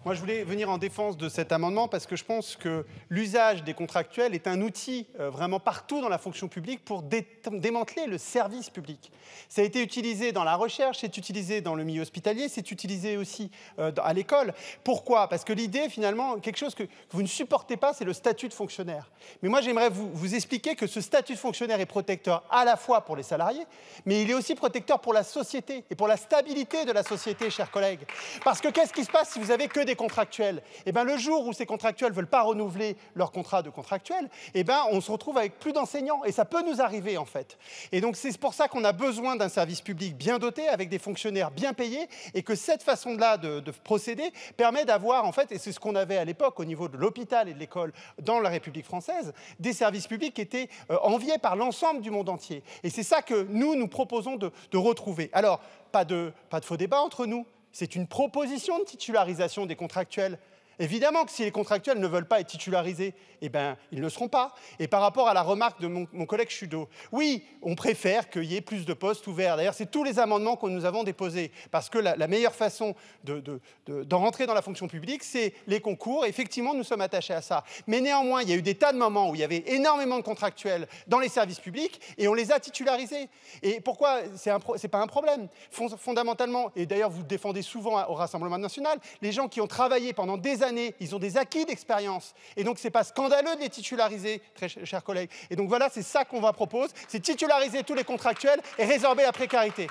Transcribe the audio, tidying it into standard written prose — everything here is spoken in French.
Moi, je voulais venir en défense de cet amendement parce que je pense que l'usage des contractuels est un outil vraiment partout dans la fonction publique pour démanteler le service public. Ça a été utilisé dans la recherche, c'est utilisé dans le milieu hospitalier, c'est utilisé aussi à l'école. Pourquoi? Parce que l'idée, finalement, quelque chose que vous ne supportez pas, c'est le statut de fonctionnaire. Mais moi, j'aimerais vous expliquer que ce statut de fonctionnaire est protecteur à la fois pour les salariés, mais il est aussi protecteur pour la société et pour la stabilité de la société, chers collègues. Parce que qu'est-ce qui se passe si vous avez que des contractuels? Eh bien, le jour où ces contractuels ne veulent pas renouveler leur contrat de contractuel, eh bien, on se retrouve avec plus d'enseignants. Et ça peut nous arriver, en fait. Et donc, c'est pour ça qu'on a besoin d'un service public bien doté, avec des fonctionnaires bien payés, et que cette façon-là de procéder permet d'avoir, en fait, et c'est ce qu'on avait à l'époque au niveau de l'hôpital et de l'école dans la République française, des services publics qui étaient enviés par l'ensemble du monde entier. Et c'est ça que nous proposons de retrouver. Alors, pas de faux débat entre nous. C'est une proposition de titularisation des contractuels. Évidemment que si les contractuels ne veulent pas être titularisés, eh bien, ils ne le seront pas. Et par rapport à la remarque de mon collègue Chudeau, oui, on préfère qu'il y ait plus de postes ouverts. D'ailleurs, c'est tous les amendements que nous avons déposés. Parce que la meilleure façon d'en rentrer dans la fonction publique, c'est les concours. Effectivement, nous sommes attachés à ça. Mais néanmoins, il y a eu des tas de moments où il y avait énormément de contractuels dans les services publics et on les a titularisés. Et pourquoi? C'est pas un problème. Fondamentalement, et d'ailleurs, vous défendez souvent au Rassemblement national, les gens qui ont travaillé pendant des années, ils ont des acquis d'expérience. Et donc, ce n'est pas scandaleux de les titulariser, très chers collègues. Et donc, voilà, c'est ça qu'on va proposer, c'est titulariser tous les contractuels et résorber la précarité.